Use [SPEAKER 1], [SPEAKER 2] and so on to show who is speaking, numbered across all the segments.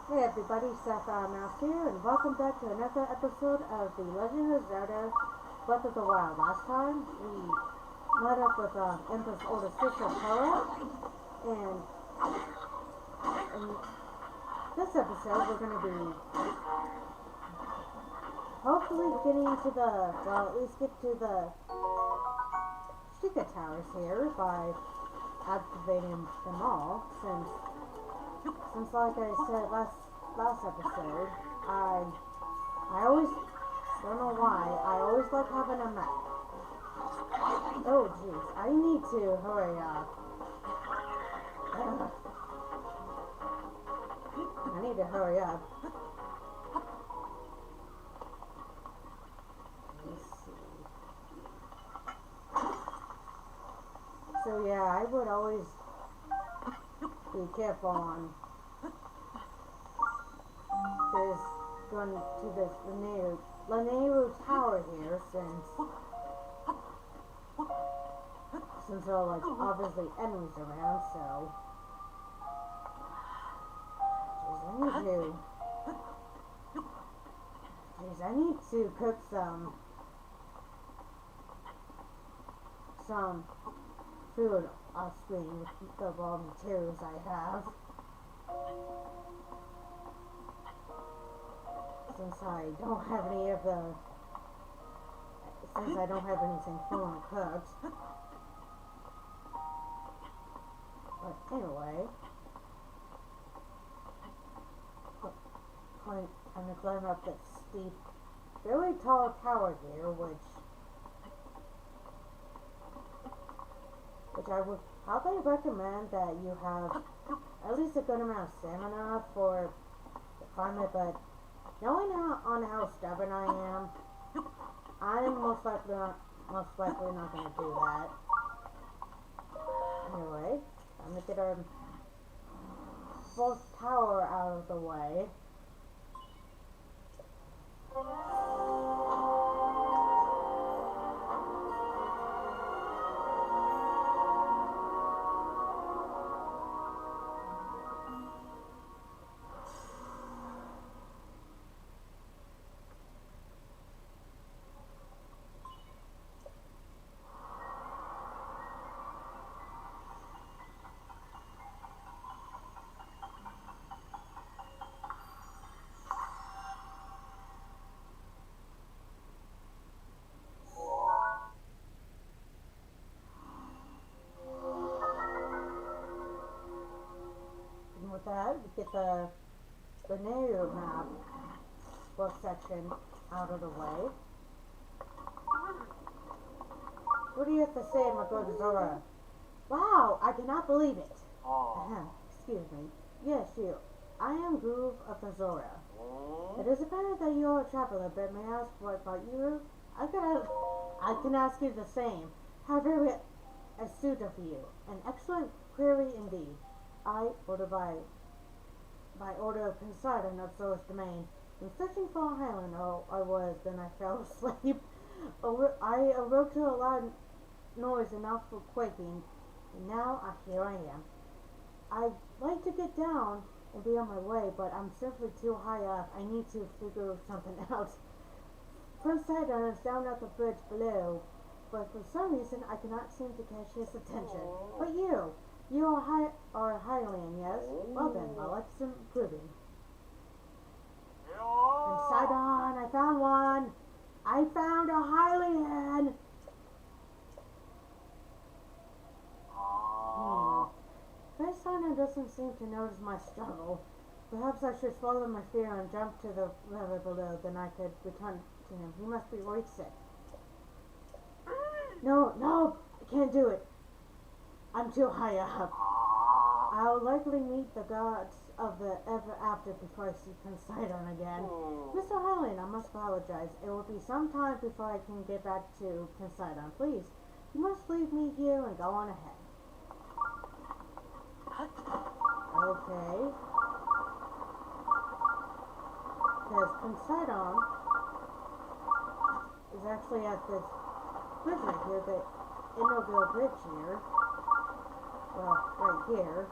[SPEAKER 1] Hey everybody, Seth Mouse here, and welcome back to another episode of The Legend of Zelda Breath of the Wild. Last time, we met up with Empress older sister, Pearl, and in this episode, we're going to be hopefully getting to at least get to the Shikah Towers here by activating them all, since like I said last episode, I always don't know why I always like having a map. Oh jeez, I need to hurry up. I need to hurry up. Let's see. So yeah, I would always be careful on this going to this Lanayru Tower here, since there are like obviously enemies around. So I need to cook some food off screen with the raw materials I have. Since I don't have anything fully cooked. But anyway, I'm gonna climb up this steep, very tall tower here, which I would probably recommend that you have at least a good amount of stamina for the climate, but knowing how stubborn I am, I'm most likely not going to do that. Anyway, I'm going to get our fourth tower out of the way. With that, we get the Lanayru map book section out of the way. What do you have to say, my good Zora? Wow, I cannot believe it. Excuse me. Yes, you. I am Groove of the Zora. It is apparent that you are a traveler, but may I ask what about you? I can ask you the same. How very astute of you. An excellent query indeed. I order by order of Poseidon of Zora's domain. When searching for a highland, then I fell asleep. I awoke to a loud noise enough for quaking, and now here I am. I'd like to get down and be on my way, but I'm simply too high up. I need to figure something out. Poseidon is down at the bridge below, but for some reason I cannot seem to catch his attention. But you are a Highland, yes? Well then, I'll like some proving. Poseidon, I found one! I found a Highland! Poseidon doesn't seem to notice my struggle. Perhaps I should swallow my fear and jump to the river below, then I could return to him. He must be worried sick. No, I can't do it. I'm too high up. I'll likely meet the gods of the ever after before I see Poseidon again. Mr. Highland, I must apologize. It will be some time before I can get back to Poseidon. Please, you must leave me here and go on ahead. Okay. Because Poseidon is actually at this bridge right here, the Innoville Bridge here. Well, right here.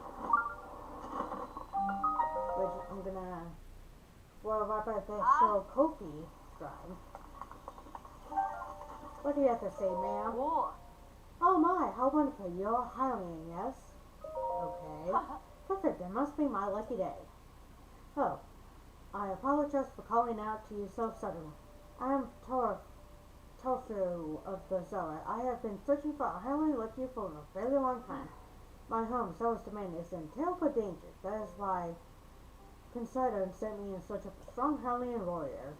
[SPEAKER 1] Which I'm gonna right by the show Kofi shrine. What do you have to say, ma'am? Oh my, how wonderful. You're Hylian, yes? Okay. Perfect, it must be my lucky day. Oh, I apologize for calling out to you so suddenly. I am Tofu of the Zora. I have been searching for a Hylian like you for a very long time. My home, Zora's domain, is in terrible danger. That is why Poseidon sent me in search of a strong Hylian warrior.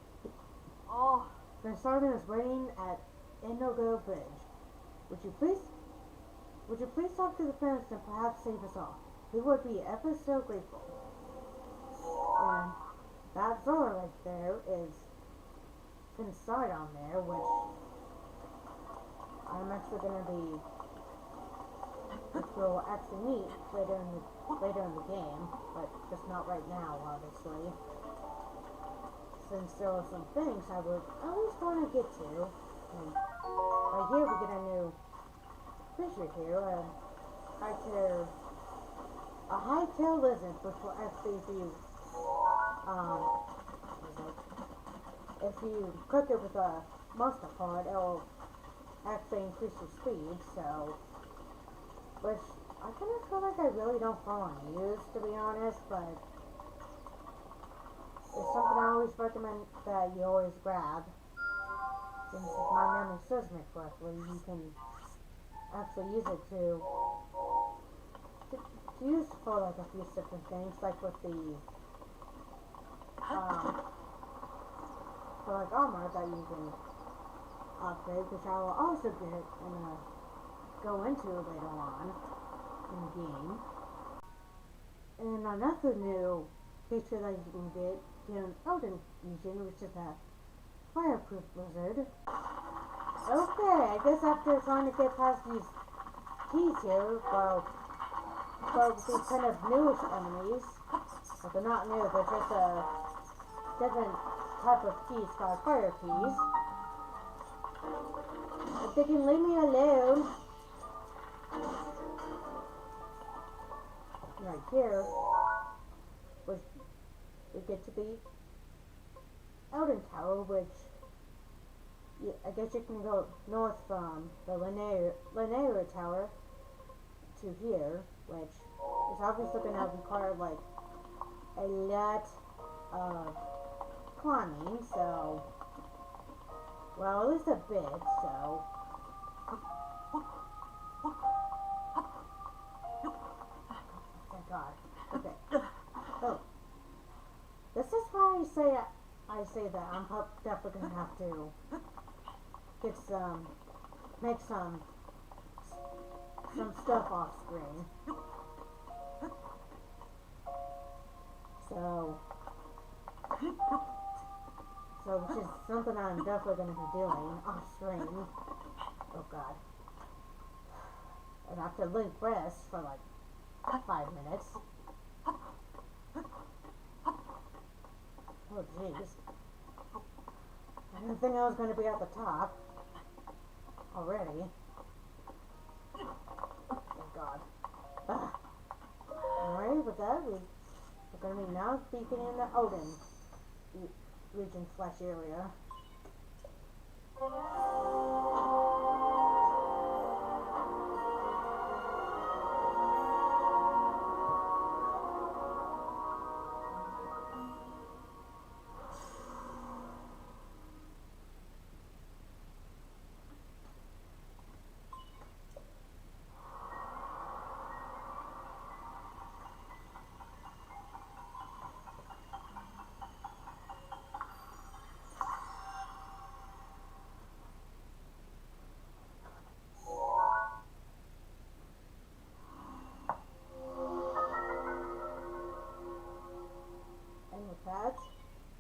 [SPEAKER 1] Poseidon is waiting at Inogo Bridge. Would you please talk to the prince and perhaps save us all? He would be ever so grateful. And that Zora right there is Poseidon there, which I'm actually gonna be, which we'll actually meet later in the game, but just not right now, obviously. Since there are some things I would at least want to get to. And right here we get a new creature here, a high-tailed lizard, which will actually be, if you cook it with a monster card, it'll actually increase your speed, so, which I kind of feel like I really don't want to use, to be honest, but it's something I always recommend that you always grab. Since if my memory serves me correctly, you can actually use it to use for like a few different things, like with the for like armor that you can upgrade, which I will also get and go into later on in the game. And another new feature that you can get in Elden region, which is a fireproof lizard. Okay, I guess after trying to get past these keys here, well, these kind of newish enemies, but they're not new, they're just a different type of keys called fire keys. If they can leave me alone. Right here, we get to the Elden Tower, which I guess you can go north from the Linear Tower to here, which is obviously going to require like a lot of climbing, so, well, at least a bit, so. Thank God. Okay. Oh. This is why I say that I'm definitely gonna have to get make some stuff off screen. So which is something I'm definitely gonna be doing off screen. Oh God. And I have to link rest for like 5 minutes. Oh jeez. I didn't think I was going to be at the top already. Thank God. Alright, with that, we're going to be now beacon in the Odin region / area.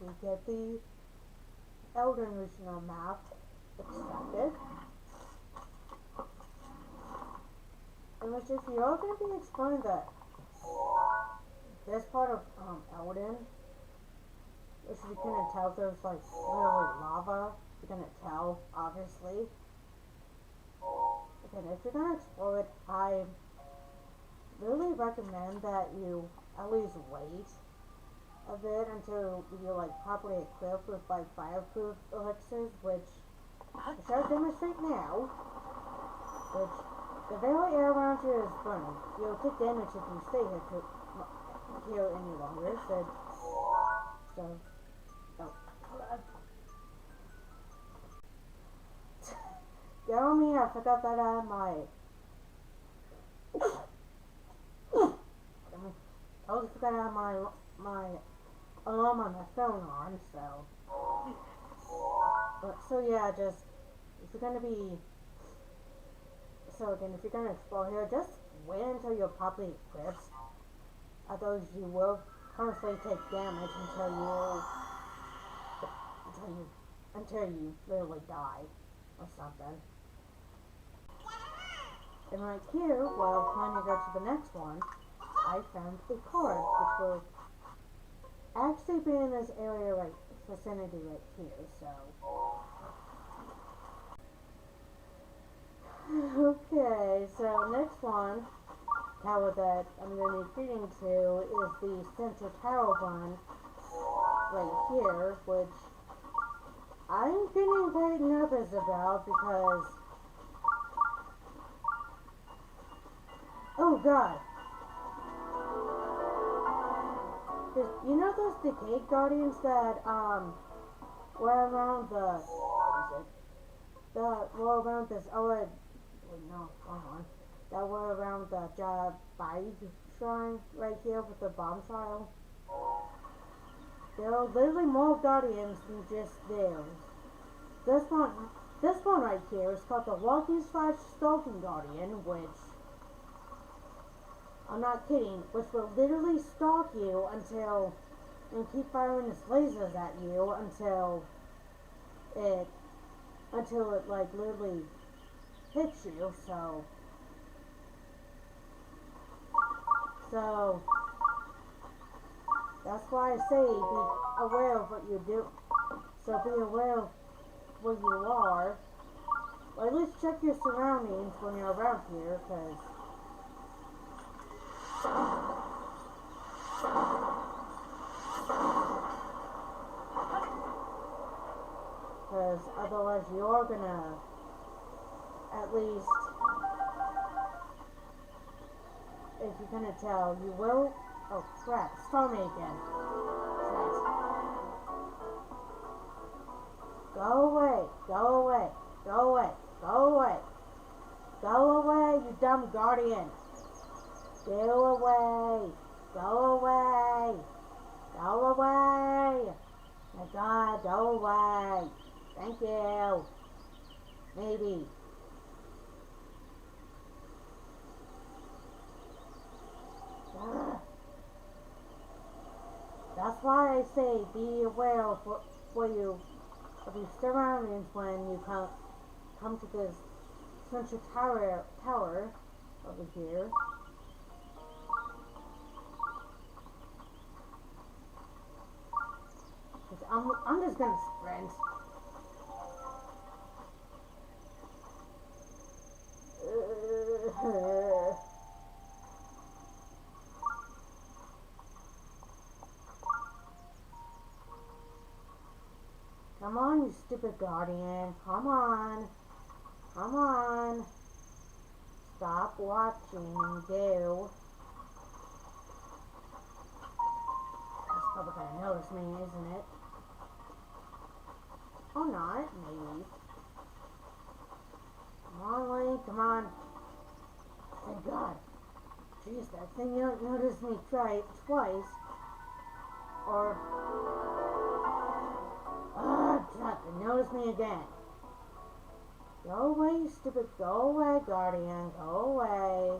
[SPEAKER 1] We get the Elden regional map extracted. And which if you are going to be exploring this part of Elden, which you couldn't tell if there's like literally lava, you're gonna tell, obviously. Again, if you're gonna explore it, I really recommend that you at least wait of it until you're like properly equipped with like fireproof elixirs, which I shall demonstrate now. Which the very air around you is burning. You'll take damage if you stay here any longer. So oh, hold on. Get on me! I forgot that I had my. I also forgot I had my alarm on my phone on, so. So yeah, just if you're gonna be. So again, if you're gonna explore here, just wait until you're properly equipped. Otherwise, you will constantly take damage until you literally die or something. And right here, well, when you go to the next one, I found a card which will actually be in this area vicinity right here. So. Okay, so next one, tower that I'm going to be getting to is the Central Tower one right here, which I'm getting very nervous about because, oh god, you know those decayed guardians that were around were around this no, hold on. That were around the Bai shrine right here with the bomb child. There are literally more guardians than just theirs. This one right here is called the Walking/Stalking Guardian, which I'm not kidding, which will literally stalk you and keep firing its lasers at you until it like literally hits you, so that's why I say be aware of what you do. So be aware of where you are, or at least check your surroundings when you're around here, because otherwise you're gonna at least, if you're gonna tell, you will. Oh crap, it's me again. Go away, go away, go away, go away. Go away, you dumb guardian. Go away, go away, go away. My god, go away. Thank you. Maybe. That's why I say be aware of of your surroundings when you come to this central tower over here. I'm just gonna sprint. Come on, you stupid guardian. Come on. Come on. Stop watching and go. It's probably gonna notice me, isn't it? Or not, maybe. Come on, Link, come on. Thank God. Jeez, that thing noticed me twice. Or... notice me again. Go away, you stupid. Go away, guardian. Go away.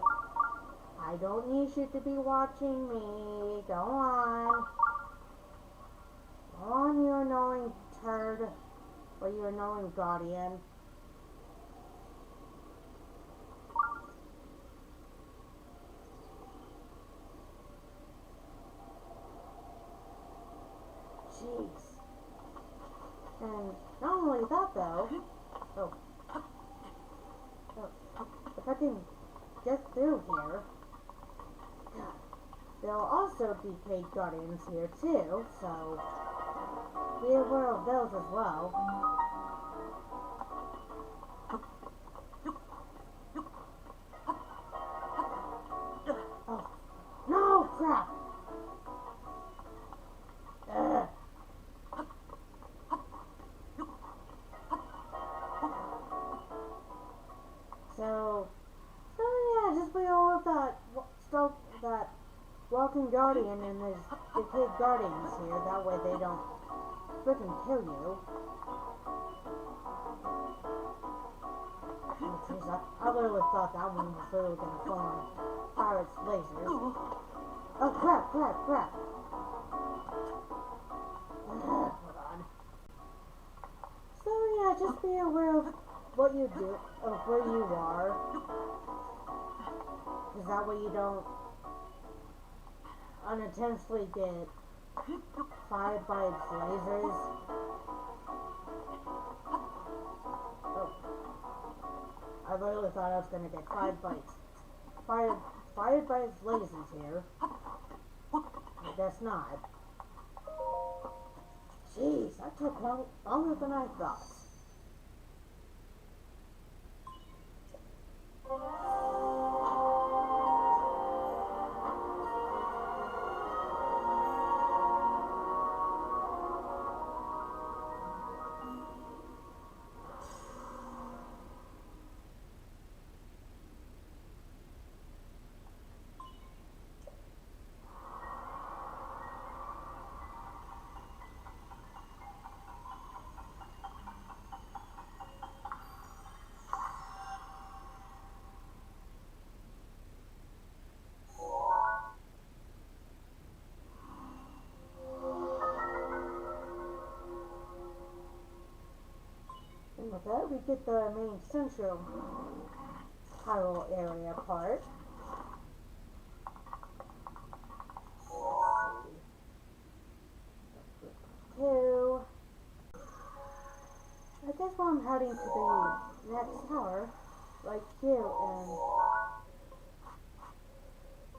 [SPEAKER 1] I don't need you to be watching me. Go on. Go on, you annoying turd. Or you annoying guardian. Jeez. And not only that though, if I can get through here, God, there will also be cave guardians here too, so be aware of those as well. Oh, no, crap! So yeah, just be aware of that walking guardian and the cave guardians here. That way they don't freaking kill you. Oh jeez, I literally thought that one was literally gonna fall on pirates' lasers. Oh crap! Hold on. So yeah, just be aware of what you do, of where you are. Is that way you don't unintentionally get fired by its lasers. Oh. I literally thought I was gonna get fired by its lasers here. I guess not. Jeez, that took longer than I thought. And with that, we get the main central Hyrule area part. Let's see. Two. I guess while I'm heading to the next tower, like you,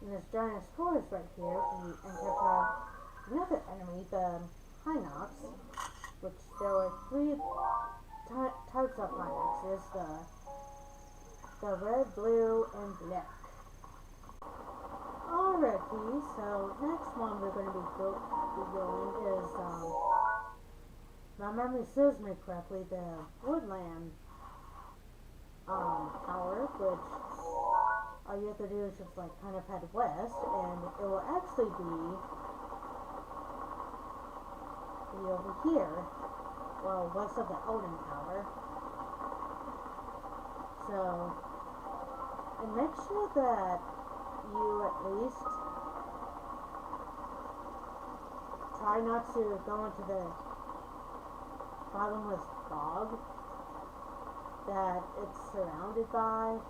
[SPEAKER 1] and this giant scores right here, and catch another enemy, the Hinox, which there were three types of Hinoxes, the red, blue, and black. Alrighty, so next one we're going to be going is, my memory serves me correctly, the Woodland tower, which all you have to do is just like kind of head west, and it will actually be over here, well, west of the Odin Tower. So, and make sure that you at least try not to go into the bottomless bog that it's surrounded by,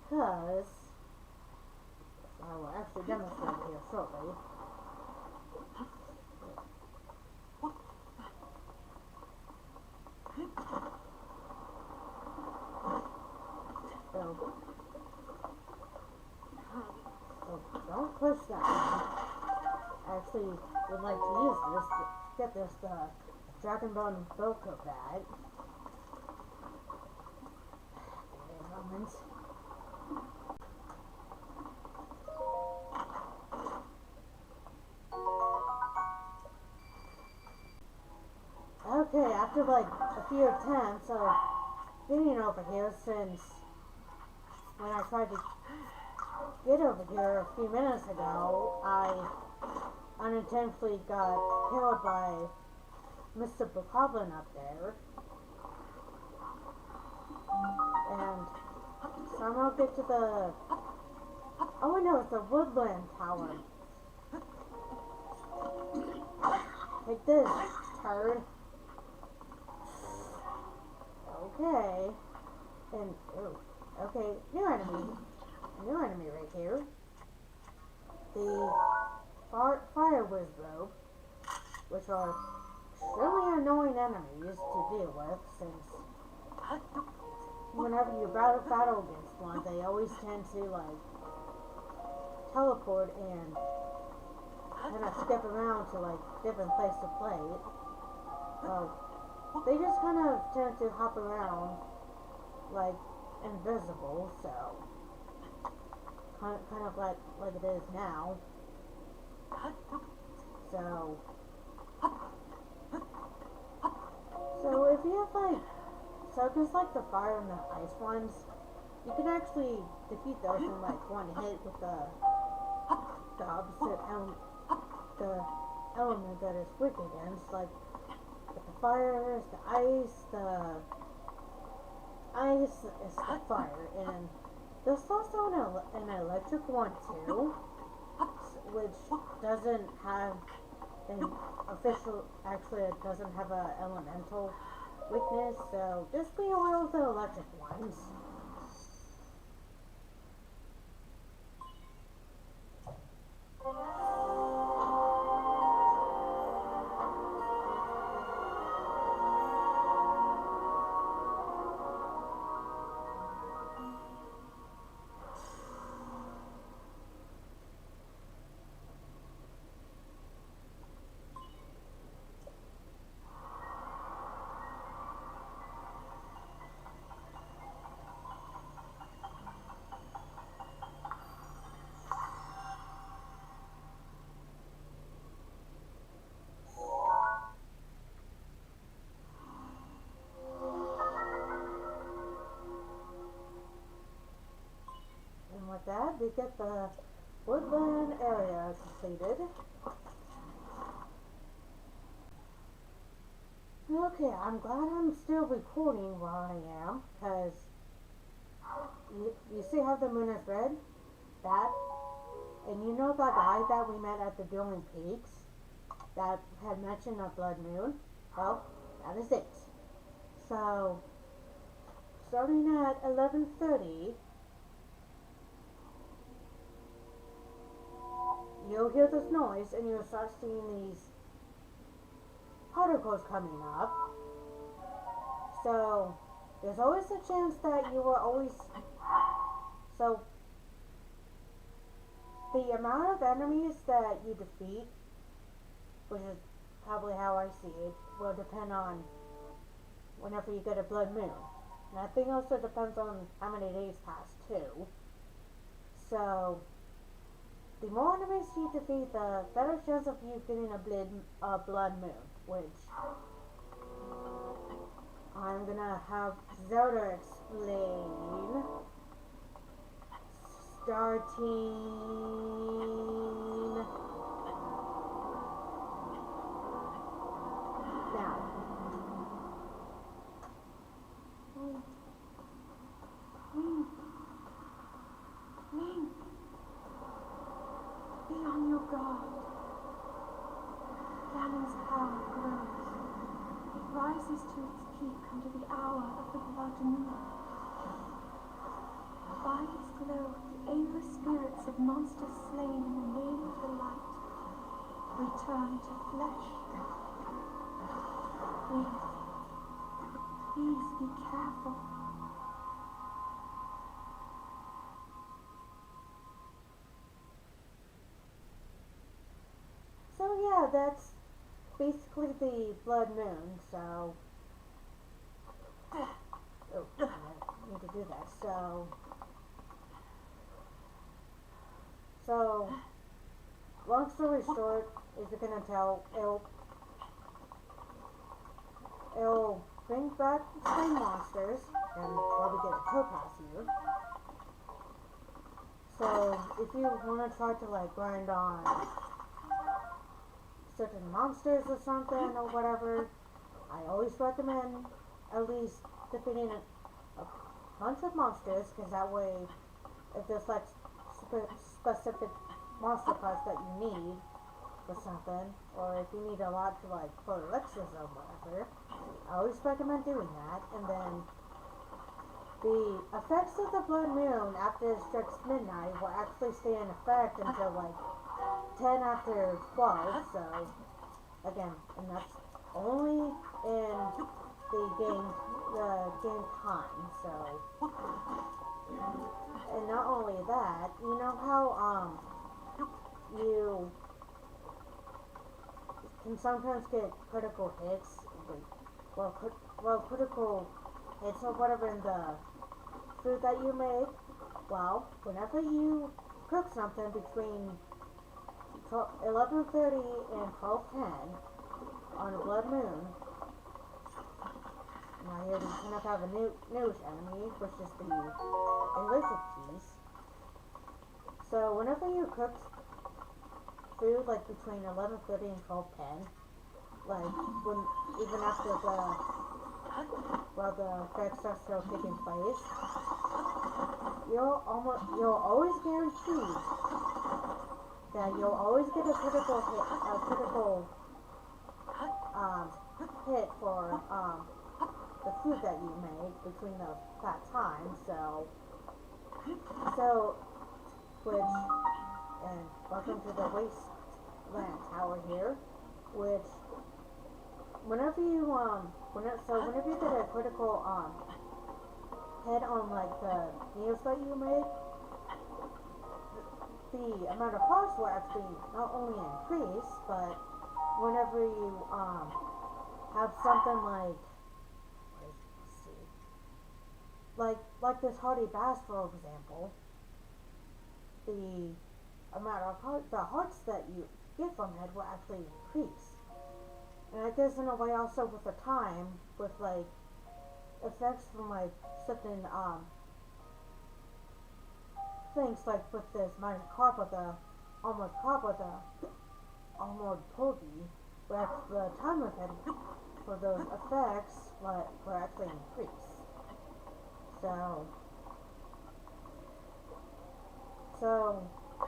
[SPEAKER 1] because I will actually demonstrate here shortly. So don't push that one. I actually would like to use this to get this Dragon Bone Boko bag. Give me a moment. Okay, after like a few attempts of getting over here, since when I tried to get over here a few minutes ago, I unintentionally got killed by Mr. Bokoblin up there. And somehow get to the... Oh, no, it's the Woodland Tower. Take this, turd. Okay. And, oh, okay, new enemy. A new enemy right here. The Fire Wizrobe, which are extremely annoying enemies to deal with, since whenever you battle against one, they always tend to, like, teleport and kind of skip around to like different places to play. They just kind of tend to hop around like invisible, so kind of like it is now. So if you have like circles like the fire and the ice ones, you can actually defeat those in like one hit with the opposite the element that is weak against, like with the fire, the ice is the fire, and there's also an electric one too, which doesn't have an official, actually it doesn't have an elemental weakness, so just be aware of the electric ones. With that, we get the woodland area completed. Okay, I'm glad I'm still recording while I am, because you see how the moon is red? That, and you know that guy that we met at the Dueling Peaks that had mentioned a blood moon? Well, that is it. So, starting at 11:30, you'll hear this noise and you'll start seeing these particles coming up. So there's always a chance that you will always, so the amount of enemies that you defeat, which is probably how I see it, will depend on whenever you get a blood moon. And I think also depends on how many days pass too. So the more enemies you defeat, the better chance of you getting a blood moon, which I'm gonna have Zelda explain. Starting now. Link. Be on your guard. Ganon's power grows. It rises to its peak under the hour of the blood moon. By its glow, the aimless spirits of monsters slain in the name of the light return to flesh. Please be careful. So yeah, that's basically the blood moon, so oh, I need to do that, so long story short, if you're gonna tell, it'll bring back the same monsters, and while we get a topaz here. So if you wanna try to like grind on certain monsters or something or whatever, I always recommend at least defeating a bunch of monsters, because that way if there's like specific monster parts that you need for something, or if you need a lot to like for elixirs or whatever, I always recommend doing that. And then the effects of the blood moon after it strikes midnight will actually stay in effect until like 10 after 12, so again, and that's only in the game time, so, and not only that, you know how can sometimes get critical hits. Well, critical hits or whatever in the food that you make. Well, whenever you cook something between 11:30 and 12:10 on a blood moon, now here we kind of have a newish enemy, which is the electric piece. So whenever you cook food like between 11:30 and 12:10, like when even after the effects start still taking place, you'll always guarantee that you'll always get a critical hit for the food that you make between that time. So which, and welcome to the Wasteland Tower here, which whenever you get a critical hit on like the meals that you make, the amount of hearts will actually not only increase, but whenever you have something like, let's see, like this hardy bass, for example, the amount of hearts that you get from it will actually increase. And I guess in a way also with the time, with like effects from like certain things like with this minor carp with the armored pulgi, where the time of it for those effects will actually increase. So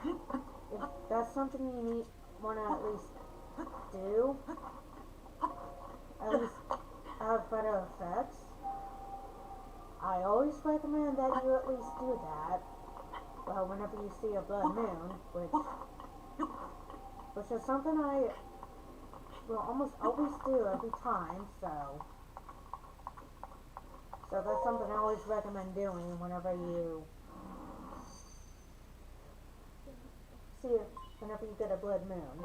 [SPEAKER 1] if that's something you want to at least do, at least have better effects, I always recommend that you at least do that. Well, whenever you see a blood moon, which is something I will almost always do every time, so that's something I always recommend doing whenever you get a blood moon.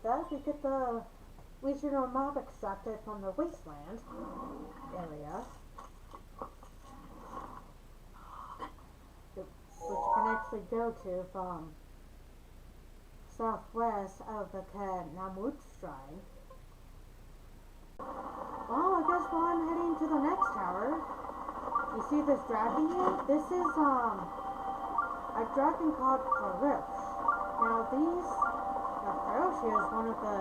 [SPEAKER 1] That we get the regional mob extracted from the wasteland area, which you can actually go to from southwest of the Kanamut Shrine. Well, I guess while I'm heading to the next tower, you see this dragon here? This is a dragon called Farosh. Now Farosh here is one of the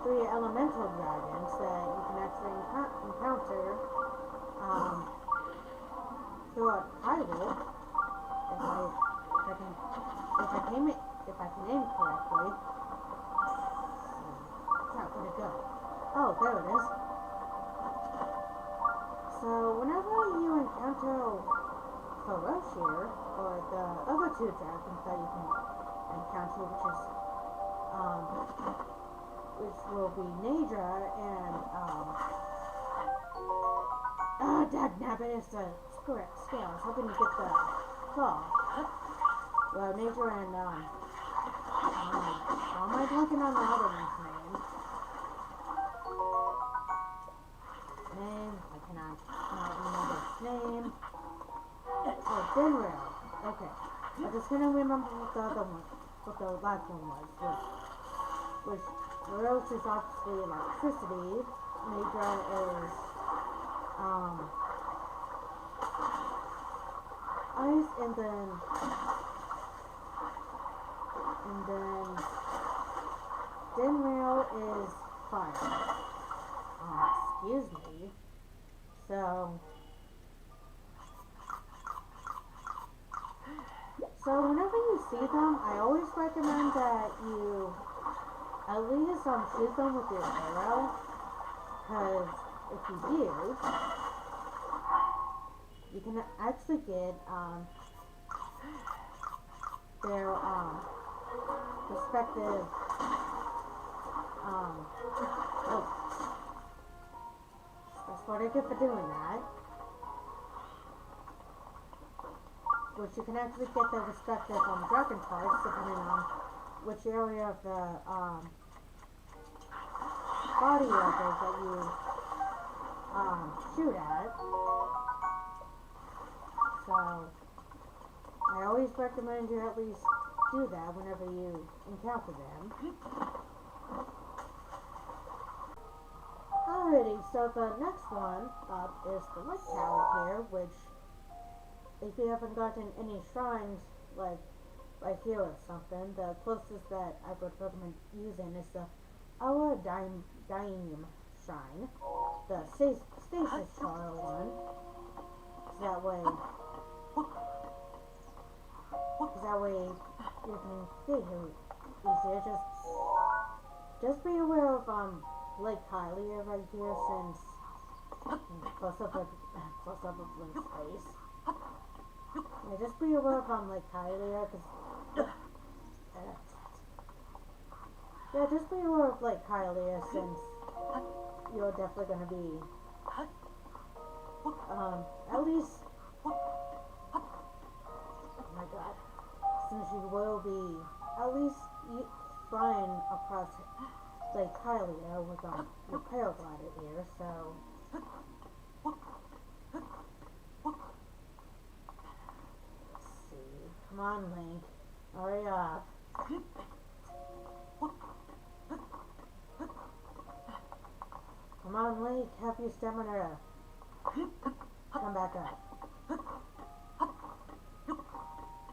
[SPEAKER 1] 3 elemental dragons that you can actually encounter throughout Hyrule, if I can aim correctly. Where'd it go? Oh, there it is. So whenever you encounter Farosh here, or the other 2 dragons that you can encounter, which will be Nadra and dagnabbit, it's the correct scale. I was hoping to get the claw. Well, Nadra and how am I blanking on the other one's name? I cannot remember his name. Oh, Dinrail. Okay. I'm just gonna remember what the last one was. Which Rose is obviously electricity. Nadra is ice, and then Dinrail is fire. Excuse me. So whenever you see them, I always recommend that you at least shoot them with your arrow, because if you do, you can actually get their respective oh, that's what I get for doing that. Which you can actually get their respective dragon parts depending on which area of the body of it that you shoot at. So I always recommend you at least do that whenever you encounter them. Alrighty, so the next one up is the Lake Tower here, which if you haven't gotten any shrines like right here or something, the closest that I would recommend using is the Our Daim Shrine, the Stasis Tower one. So that way you can get here easier. Just be aware of Lake Hylia right here, since close up of Link's face. Yeah, just be aware of Lake Hylia, because yeah, just be aware of Lake Hylia, since you're definitely gonna be at least, oh my god, since you will be at least flying across Lake Hylia with your paraglider here, so let's see. Come on, Link, hurry up. Come on, Link, have your stamina. Come back up.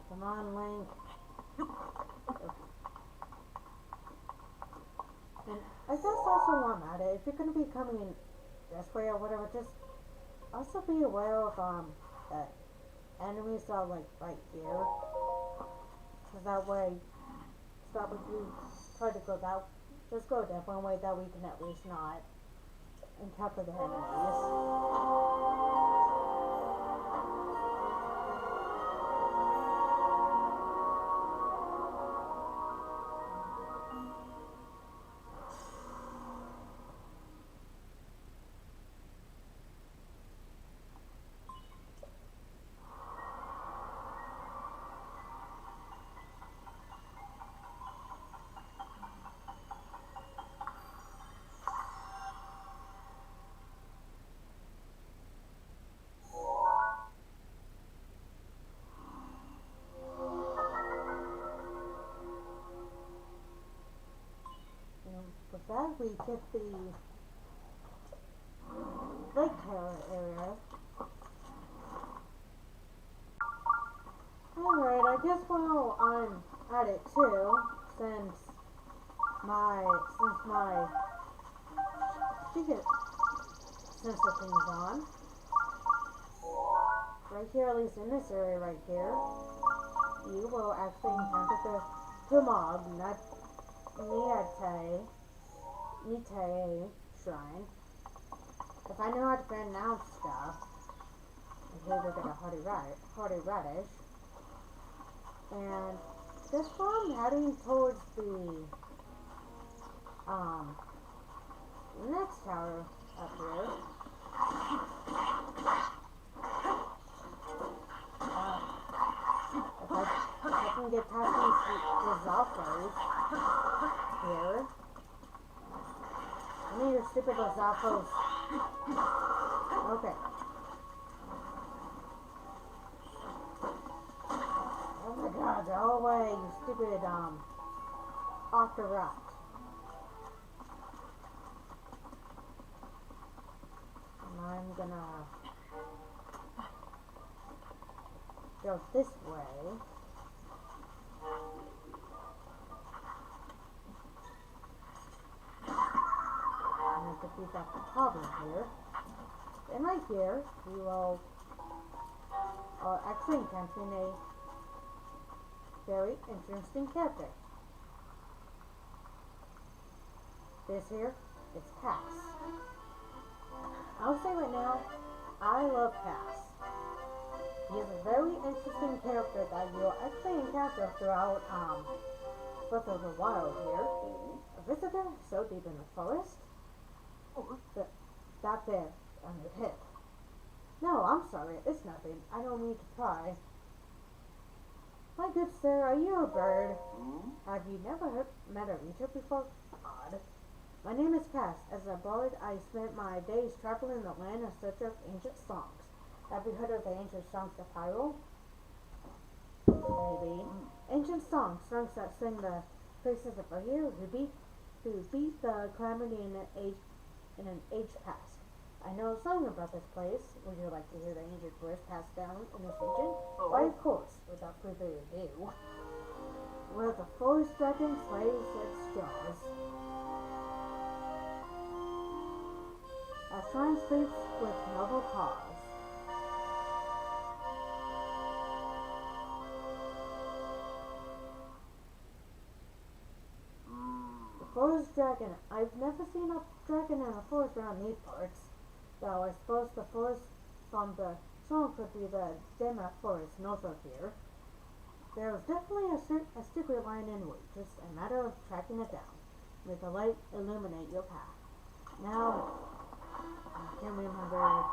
[SPEAKER 1] Come on, Link. And I guess also while I'm at it, if you're gonna be coming this way or whatever, just also be aware of that enemies are like right here. Cause that way if you try to go that, just go a different way, that we can at least not encounter the enemies. With that, we get the Lake Tower area. Alright, I guess while I'm at it too, since my Shikah sensor thing's on, right here, at least in this area right here, you will actually encounter the Tumog, not Nite Shrine. If I know how to pronounce stuff, okay, we're gonna Hardy Radish. And this one heading towards the next tower up here. If I can get past these Zalfos here. I need your stupid Zalfos. Okay. Oh my god, go away, you stupid, off the rock. And I'm gonna go this way. And I defeat that problem here. And right here, we will actually encountering a very interesting character. This here is Cass. I'll say right now, I love Cass. He is a very interesting character that you'll actually encounter throughout Breath of the Wild here. A visitor so deep in the forest that there on your hip. No, I'm sorry, it's nothing. I don't mean to pry. My good sir, are you a bird? Have you never met a reacher before? Odd. My name is Cass. As a bard, I spent my days traveling the land in search of ancient songs. Have you heard of the ancient songs of Hyrule? Maybe. Ancient songs that sing the praises of a hero who beat the calamity in an age past. I know a song about this place. Would you like to hear the ancient words passed down in this region? Why, of course. Without further ado. Where the forest dragon slays its jaws. A shrine sleeps with noble cause. The forest dragon. I've never seen a dragon in a forest around these parts. Though I suppose the forest from the song could be the Dema forest north of here. There is definitely a secret line in wait, just a matter of tracking it down. May the light illuminate your path. Now, I can't remember.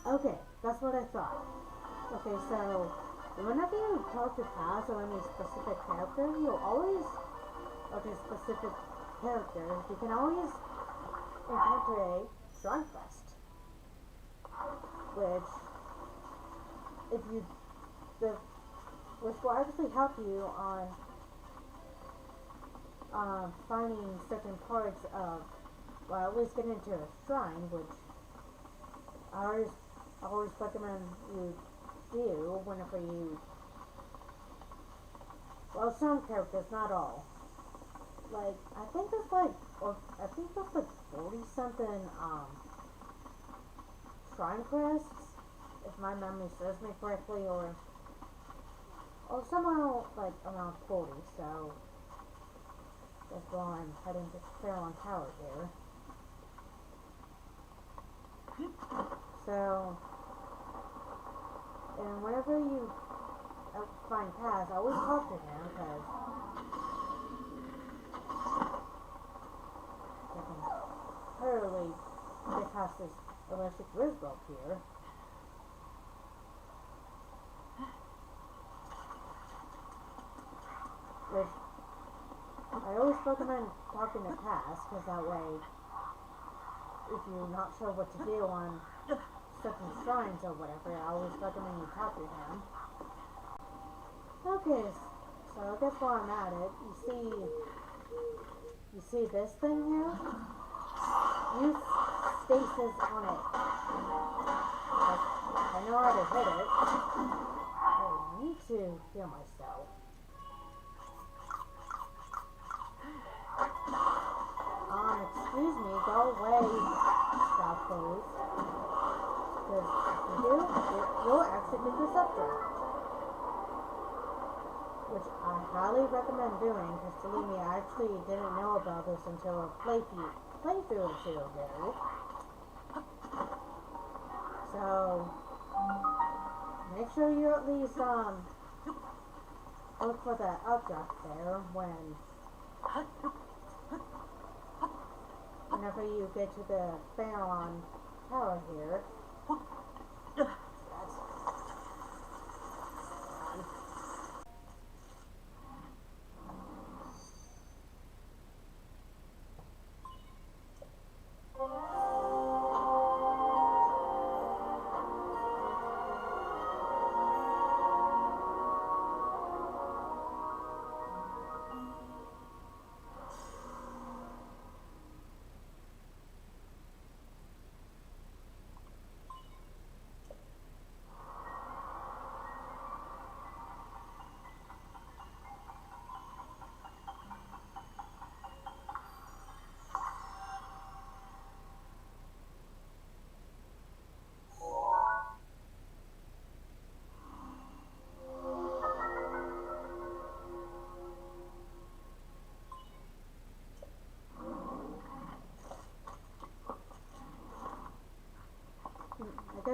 [SPEAKER 1] Okay, that's what I thought. Okay, so whenever you talk to Cass or any specific character, you'll always, specific characters, you can always encounter a shrine quest. Which will actually help you on finding certain parts of, well, at least get into a shrine, which I always recommend you do whenever you, well, some characters, not all. Like, I think there's like 40 something shrine quests, if my memory serves me correctly, or somewhere like around 40, so that's why I'm heading to Fairlawn Tower here. So, and whenever you find Cass, I always talk to him, because I can thoroughly get past this electric Griswold here. Which I always recommend talking to Cass, because that way, if you're not sure what to do on certain shrines or whatever, I always recommend you talk to him. Okay, so I guess while I'm at it, you see this thing here? Use stasis on it. I know how to hit it. I need to heal myself. Excuse me, go away, stop please. Because if you do, you'll actually get this updraft. Which I highly recommend doing, because believe me, I actually didn't know about this until a playthrough or two ago. So, make sure you at least, look for that updraft there whenever you get to the Fairlawn Tower here.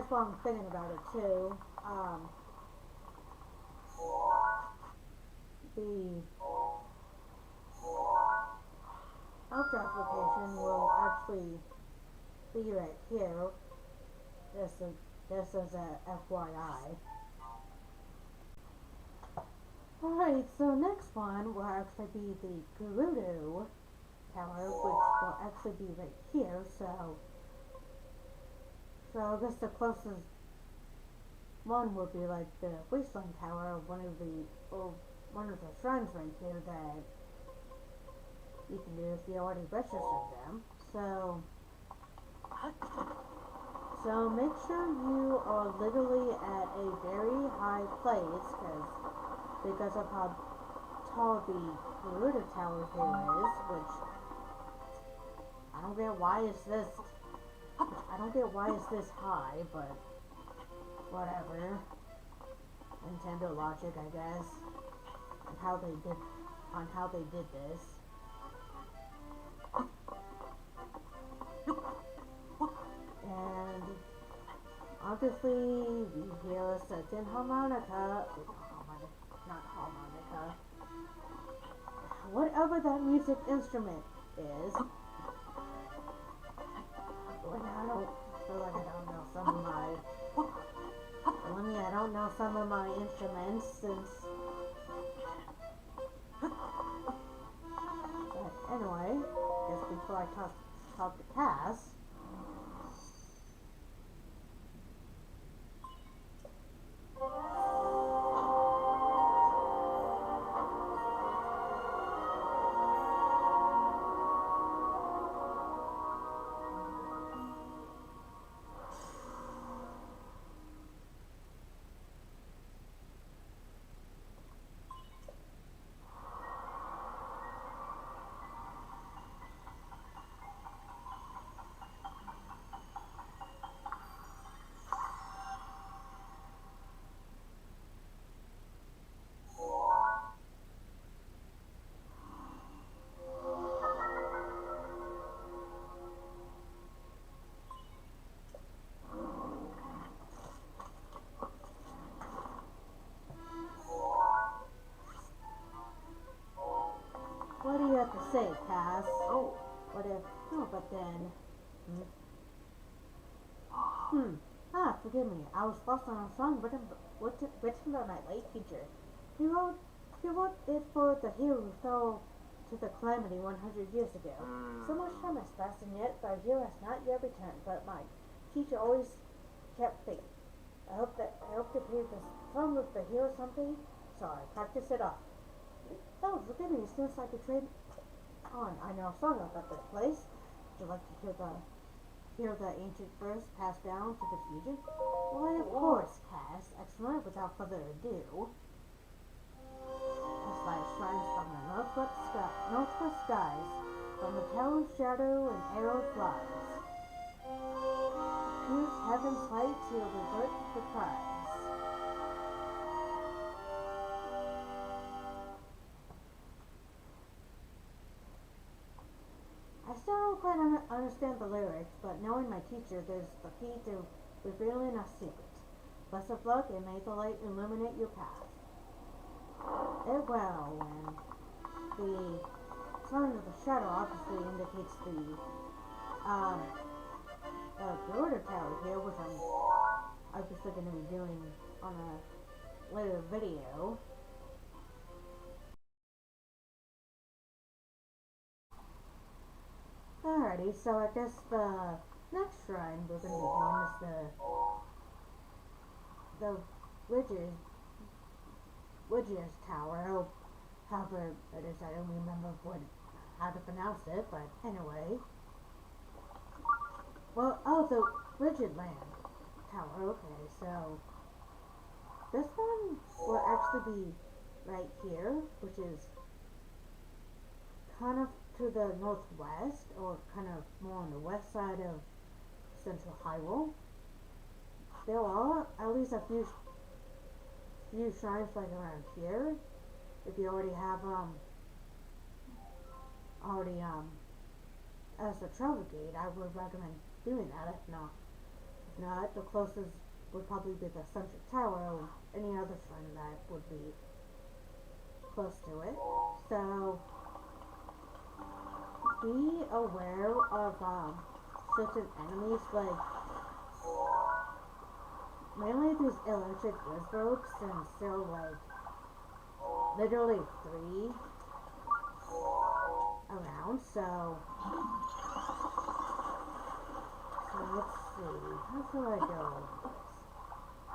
[SPEAKER 1] that's what I'm thinking about it too. The outdraft location will actually be right here. This is a FYI. Alright, so next one will actually be the Gerudo Tower, which will actually be right here, so I guess the closest one would be like the Wasteland Tower, one of the shrines right here that you can do if you already registered them. So make sure you are literally at a very high place, because of how tall the Gerudo Tower here is, which I don't get why it's this high, but whatever. Nintendo logic, I guess, on how they did this. And obviously we hear a certain harmonica, not harmonica, whatever that music instrument is. When I don't feel like I don't know some of my, I don't know some of my instruments since. But anyway, just before I talk to Cass. What do you have to say, Cass? But then. Forgive me. I was lost on a song written by my late teacher. He wrote it for the hero who fell to the calamity 100 years ago. So much time has passed, and yet the hero has not yet returned. But my teacher always kept faith. I hope to hear the song with the hero someday. So I practiced it off. Oh, forgive me, it seems like a trade on. I know a song about this place. Would you like to hear the ancient verse passed down to the future? Why, of course, Cass. Excellent. Without further ado, as light shines from the northwest skies, from the tower's shadow an arrow flies. Pierce heaven's light to revert the prize. I still don't quite understand the lyrics, but knowing my teacher, there's the key to revealing a secret. Best of luck, and may the light illuminate your path. And the sign of the shadow obviously indicates the Gerudo Tower here, which I'm obviously going to be doing on a later video. Alrighty, so I guess the next shrine we're going to be doing is the Widger's Tower. However it is, I don't remember how to pronounce it, but anyway. Well, the Widgetland Tower, okay, so this one will actually be right here, which is kind of to the northwest, or kind of more on the west side of Central Hyrule. There are at least a few shrines like around here. If you already have as a travel guide, I would recommend doing that. If not, the closest would probably be the centric tower or any other shrine that would be close to it. So be aware of certain enemies, like mainly these electric wizards, since there are like literally 3 around. So let's see, how should I go with this?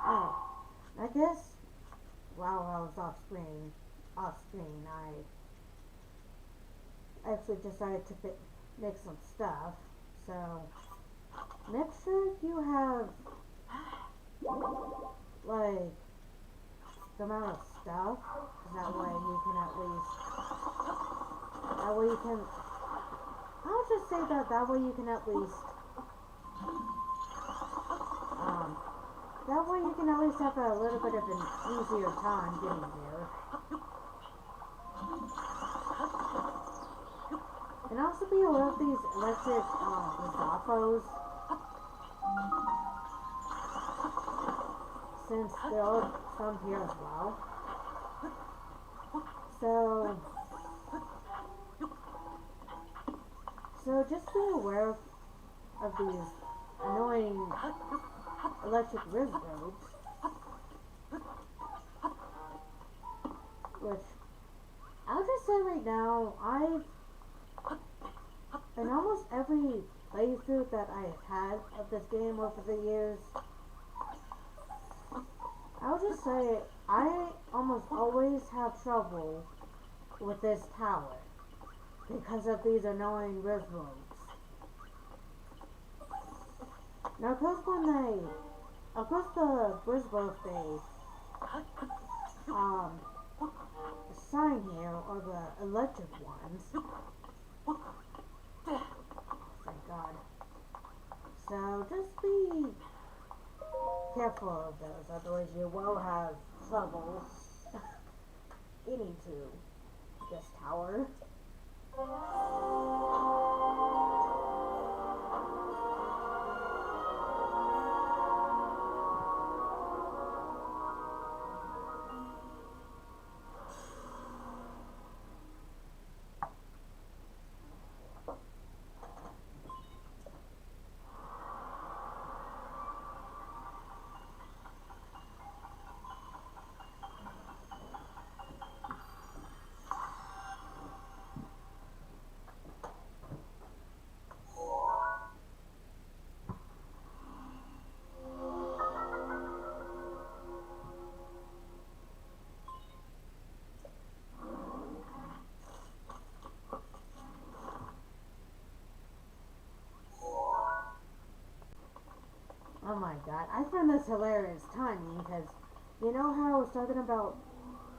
[SPEAKER 1] Oh, I guess while I was off screen, I actually decided to make some stuff. So make sure you have like the amount of stuff, that way you can at least, I'll just say that way you can at least have a little bit of an easier time getting there. And also be aware of these electric Zaffos, since there are some here as well. So just be aware of these annoying electric wizards, which I'll just say right now, in almost every playthrough that I've had of this game over the years, I'll just say I almost always have trouble with this tower because of these annoying wizards. Now, of course, the wizards they assign here are the electric ones. Thank God. So just be careful of those, otherwise you will have trouble getting to this tower. Oh my god, I find this hilarious timing, because you know how I was talking about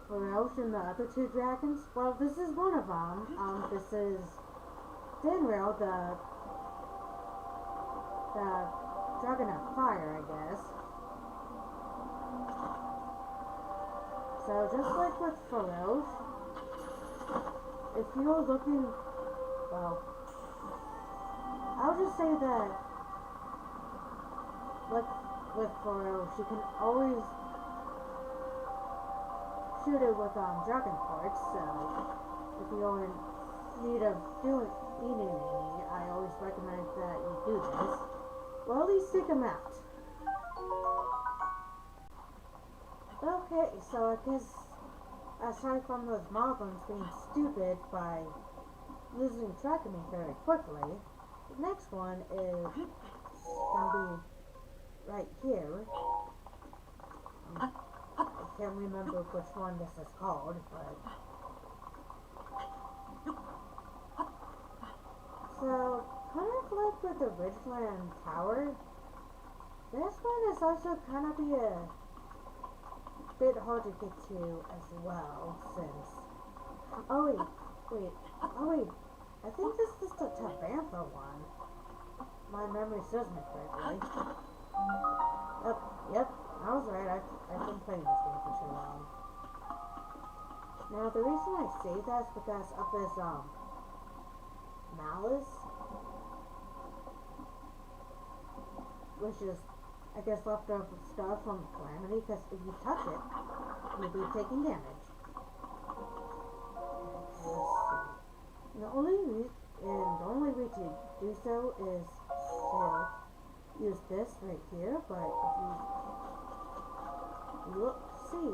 [SPEAKER 1] Farosh and the other 2 dragons? Well, this is one of them. This is Dinrail, the dragon of fire, I guess. So just like with Farosh, if you're looking, well, I'll just say that like with Farosh, you can always shoot it with dragon parts, so if you're in need of eating any, I always recommend that you do this. Well, at least take them out. Okay, so I guess aside from those moblins being stupid by losing track of me very quickly, the next one is gonna be right here. I can't remember which one this is called, but so kind of like with the Ridgeland Tower, this one is also kind of be a bit hard to get to as well, since oh wait, I think this is the Tabantha one. My memory serves me correctly. Yep, I was right. I've been playing this game for too long. Now, the reason I say that is because of this, malice, which is I guess leftover stuff from Calamity, because if you touch it, you'll be taking damage. Okay, let's see. The only way to do so is to use this right here, but if you look, see,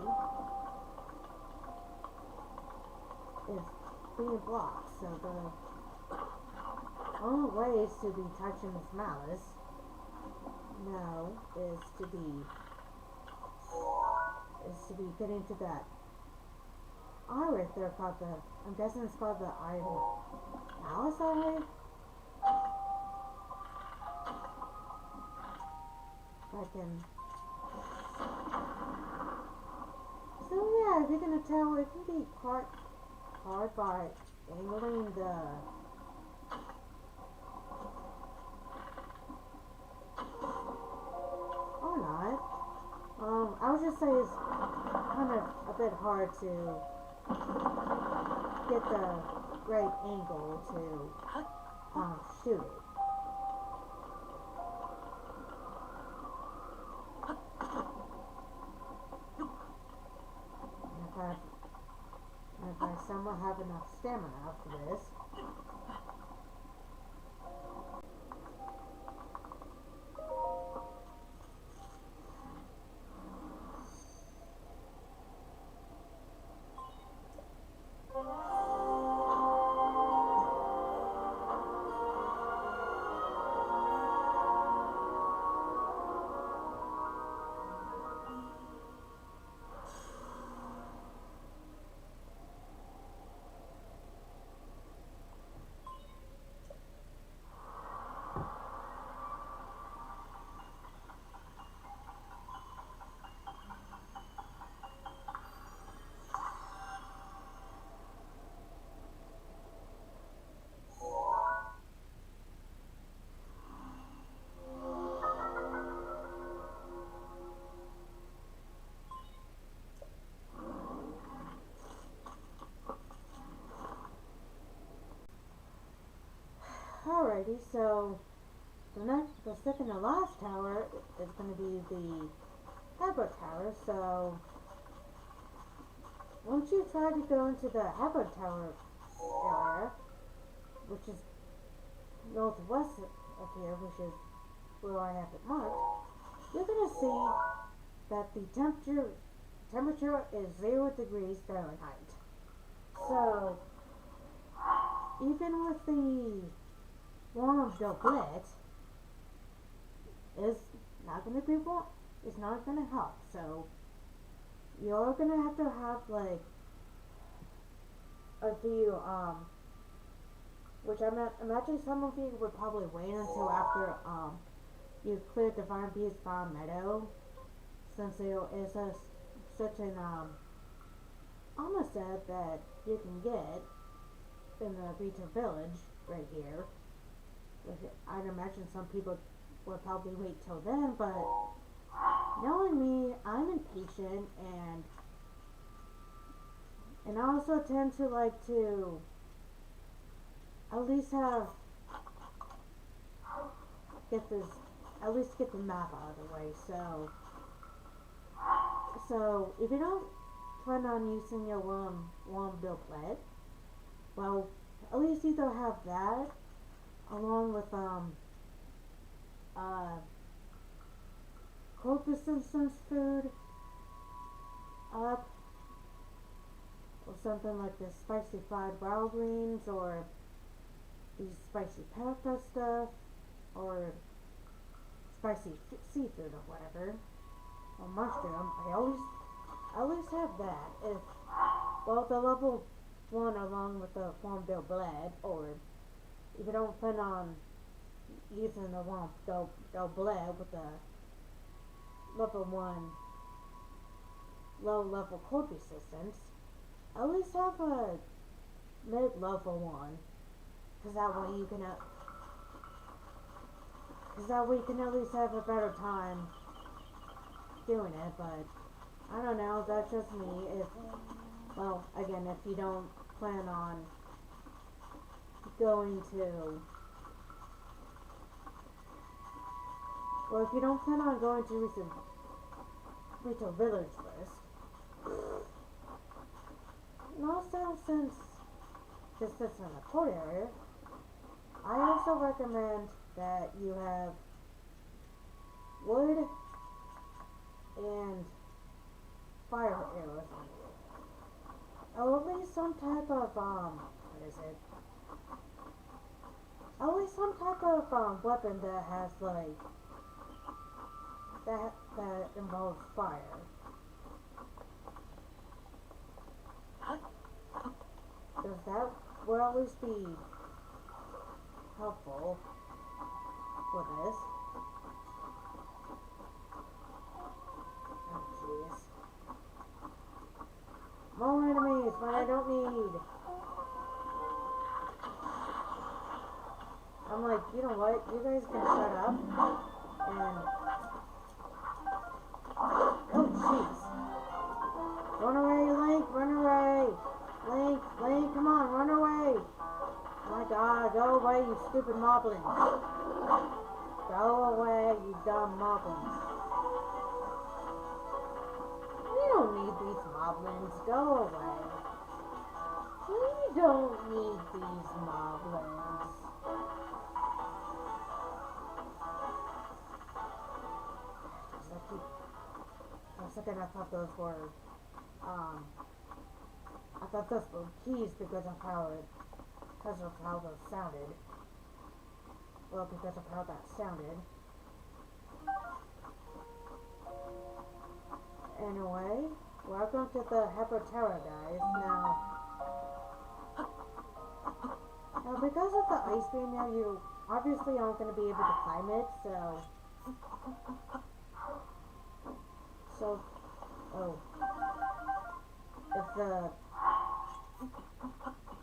[SPEAKER 1] it's being blocked, so the only way is to be touching this malice now is to be getting to that eye right there called the, I'm guessing it's called the eye malice eye. If I can. So yeah, if you're gonna tell, it can be hard by angling the or not. I would just say it's kind of a bit hard to get the right angle to shoot it. And if I somehow have enough stamina for this. Alrighty, so the second to last tower is going to be the Hebra Tower. So once you try to go into the Hebra Tower area, which is northwest of here, which is where I have it marked, you're going to see that the temperature is 0 degrees Fahrenheit. So even with the warm blitz is not going to be warm. It's not going to help. So you're going to have like a few which I'm imagine some of you would probably wait until after you clear Divine Beast Farm Meadow, since there is such an armor set that you can get in the Retail Village right here. I'd imagine some people would probably wait till then, but knowing me, I'm impatient, and I also tend to like to at least get the map out of the way. So if you don't plan on using your warm build plate, well, at least either have that along with cold resistance food up, or something like the spicy fried wild greens, or these spicy pepper stuff, or spicy seafood or whatever, or mushroom. I always have that. If well, the level 1 along with the warm build bled, or if you don't plan on using the warm build bled with the level 1 low level cold resistance, at least have a mid level 1, because that way you can at least have a better time doing it. But I don't know, that's just me. Well, again, if you don't plan on going to Well, if you don't plan on going to Rito Village first, and also since this is in a cold area, I also recommend that you have wood and fire arrows on you. Or at least some type of, what is it? At least some type of, weapon that has, like, that involves fire. Because that will at least be helpful for this. Oh, jeez. More enemies, but I don't need. I'm like, you know what? You guys can shut up. And... oh, jeez. Run away, Link! Run away! Link, come on, run away! Oh my god, go away, you stupid moblins. Go away, you dumb moblins. We don't need these moblins. Go away. We don't need these moblins. For a second I thought those were, I thought those were keys because of how those sounded. Well, because of how that sounded. Anyway, welcome to the Hyper Tower, guys. Now because of the ice beam now, you obviously aren't going to be able to climb it, so...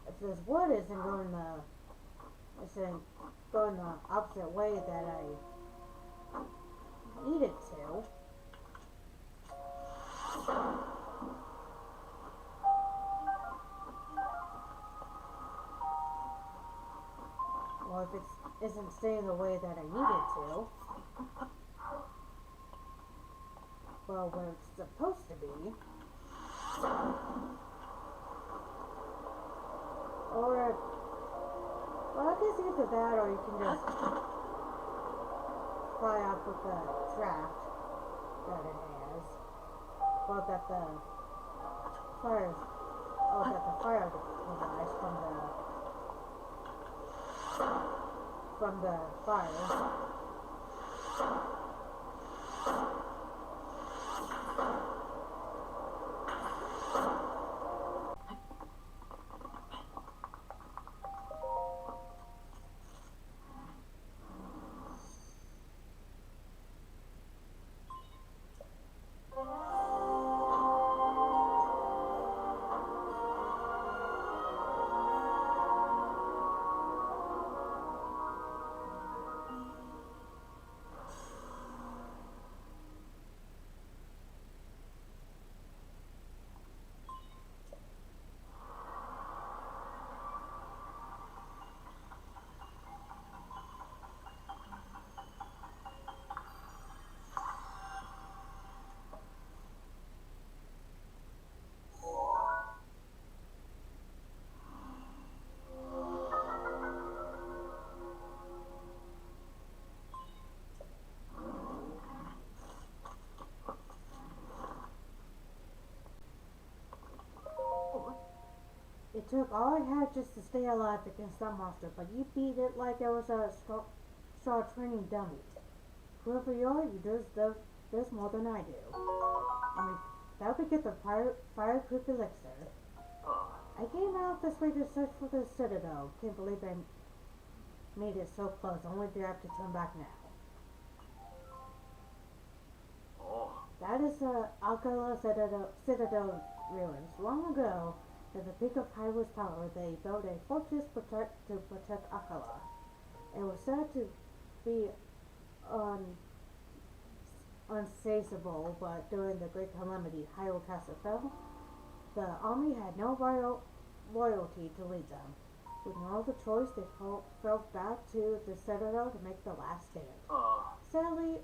[SPEAKER 1] if this wood isn't going the opposite way that I need it to, well, if it isn't staying the way that I need it to, well, where it's supposed to be, or, well, I guess either that or you can just fly off with the draft that it has, well, that the fire device from the fire. It took all I had just to stay alive against that monster, but you beat it like it was a straw training dummy. Whoever you are, you deserve this more than I do. I mean, that would get the fireproof elixir. I came out this way to search for the citadel. Can't believe I made it so close, only to have to turn back now. That is the Alcala Citadel ruins. Long ago, at the peak of Hyrule's power, they built a fortress to protect Alcala. It was said to be unsaceable, but during the Great Calamity, Hyrule Castle fell. The army had no loyalty to lead them. With no other choice, they fell back to the Citadel to make the last stand. Sadly,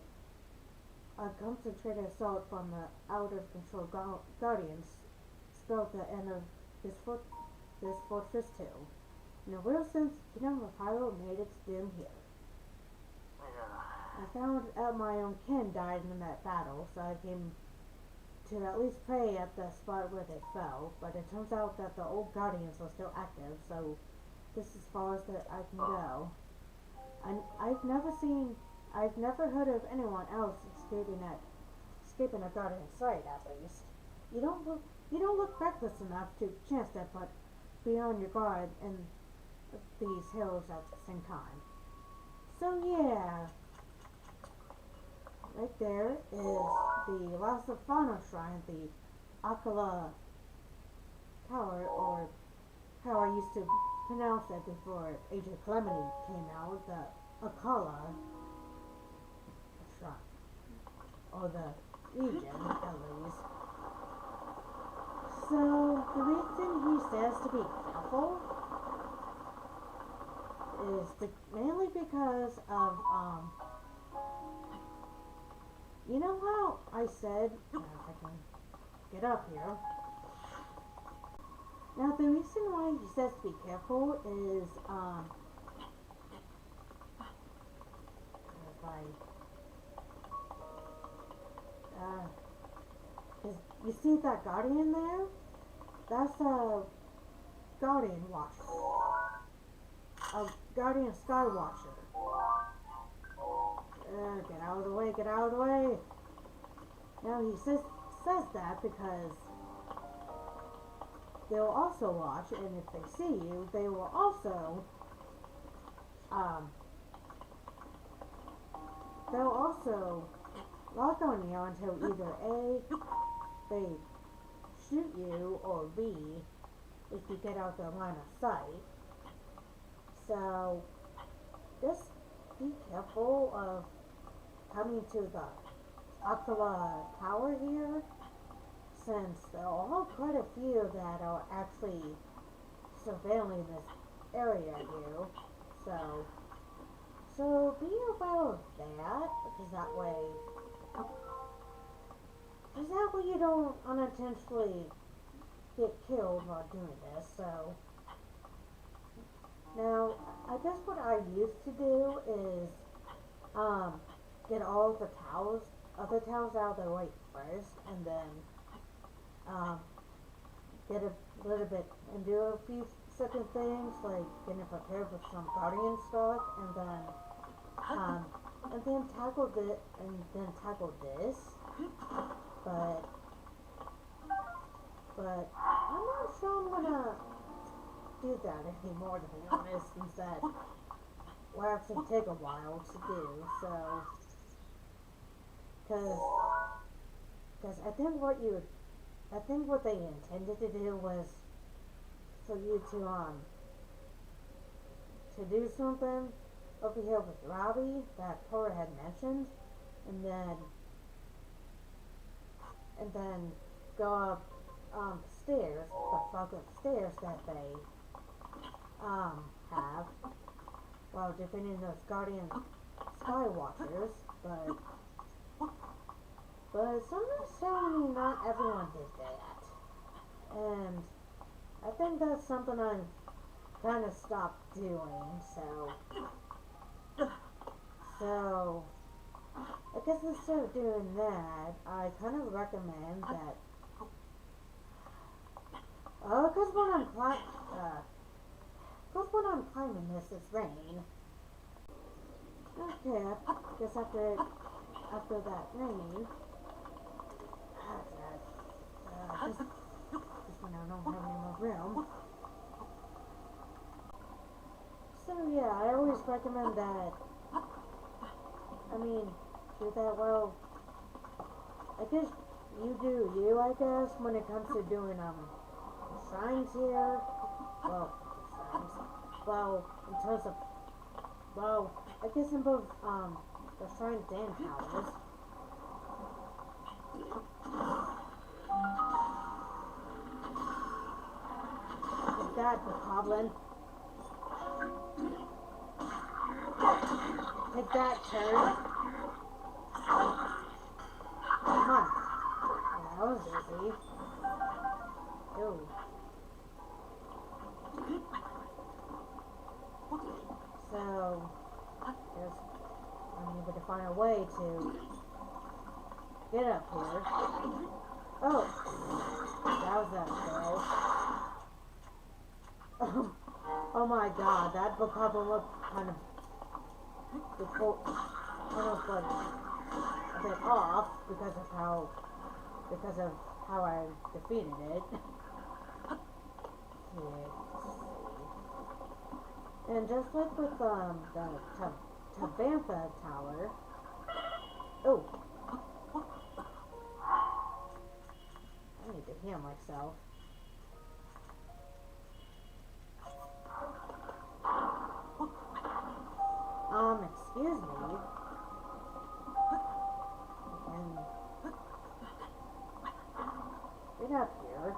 [SPEAKER 1] a concentrated assault from the out-of-control guardians spelled the end of this fortress too. In a real sense, Kingdom of Hyrule made its doom here. I found out my own kin died in that battle, so I came to at least pray at the spot where they fell, but it turns out that the old guardians are still active, so this is as far as that I can go. I've never heard of anyone else escaping a guardian sight, at least. You don't look reckless enough to chance that, but be on your guard in these hills at the same time. So yeah, right there is the last and final shrine, the Akala Tower, or how I used to pronounce it before Age of Calamity came out, the Akala Shrine, or the region at least. So the reason he says to be careful is mainly because of you know how I said, if I can get up here. Now the reason why he says to be careful is because you see that guardian there? That's a guardian watcher. A guardian sky watcher. Get out of the way, get out of the way. Now he says that because they will also watch, and if they see you, they will also they'll also lock on you until either A, they shoot you, or B, if you get out their line of sight. So just be careful of coming to the Aquila Tower here, since there are quite a few that are actually surveilling this area here. So be aware of that, because that way you don't unintentionally get killed while doing this. So now, I guess what I used to do is get all the other towers out of the way first, and then get a little bit and do a few second things like getting prepared with some guardian stuff, and then tackle this, but I'm not sure I'm gonna do that anymore, to be honest, since that will actually take a while to do. So, because I think what they intended to do was for you to do something over here with Robbie that Cora had mentioned, and then go up stairs, the fucking stairs that they have while defeating those guardian sky watchers, but some necessarily not everyone did that, and I think that's something I've kind of stopped doing. So I guess instead of doing that, I kind of recommend that because when I'm climbing this, it's rain. Okay, I guess after that rain, just when I don't have any more room. So yeah, I always recommend that. I mean, do that well. I guess you do you, I guess, when it comes to doing shrines here. Well, in terms of, I guess in both the shrines and towers. Take that, the goblin. Take that, turd. busy. Ew. So, there's, I'm able to find a way to get up here. Oh, that was that fail. Oh my god, that probably looked kind of almost like a bit off because of how I defeated it. And just like with the Tabantha Tower. Oh, I need to heal myself. Excuse me. And get up here.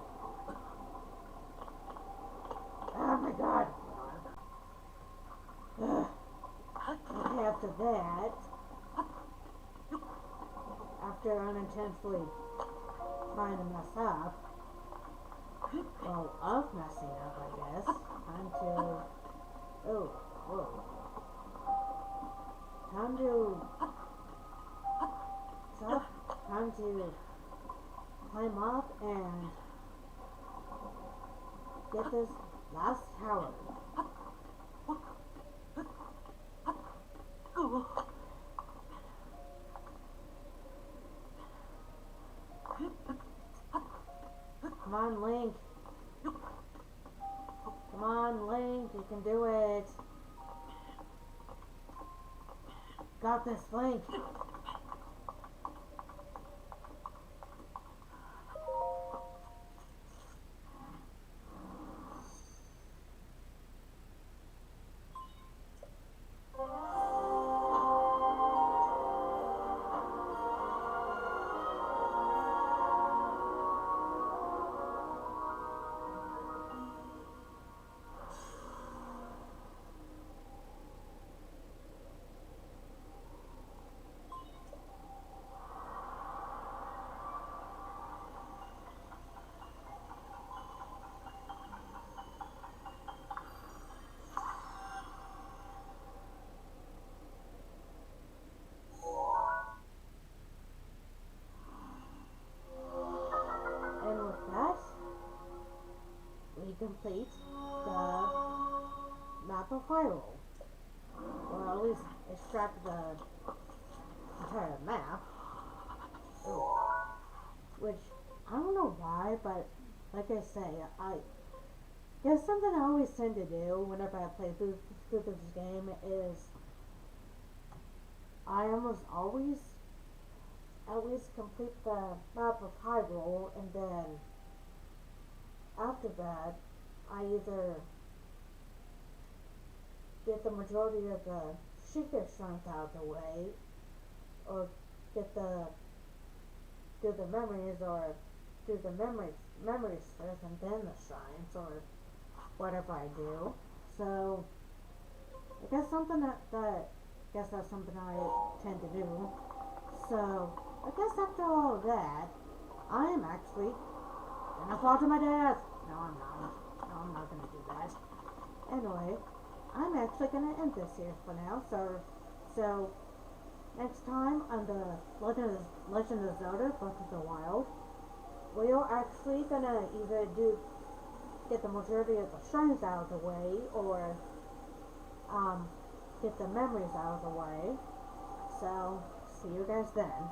[SPEAKER 1] Oh my god. Okay, after that, after unintentionally trying to mess up, well, of messing up, I guess, time to, oh, whoa. Time to climb up and get this last tower. Come on, Link. Come on, Link. You can do it. Got this, Link. Complete the map of Hyrule. Or at least extract the entire map. Ooh. Which, I don't know why, but like I say, guess something I always tend to do whenever I play through this game is I almost always at least complete the map of Hyrule, and then after that I either get the majority of the Shikah shrines out of the way, or do the memories, or do the memories first and then the shrines, or whatever I do. So I guess that's something I tend to do. So I guess after all of that, I am actually gonna fall to my death. No, I'm not. No, I'm not gonna do that. Anyway, I'm actually gonna end this here for now. So next time on the Legend of Zelda Breath of the Wild, we are actually gonna either get the majority of the shrines out of the way, or get the memories out of the way. So see you guys then.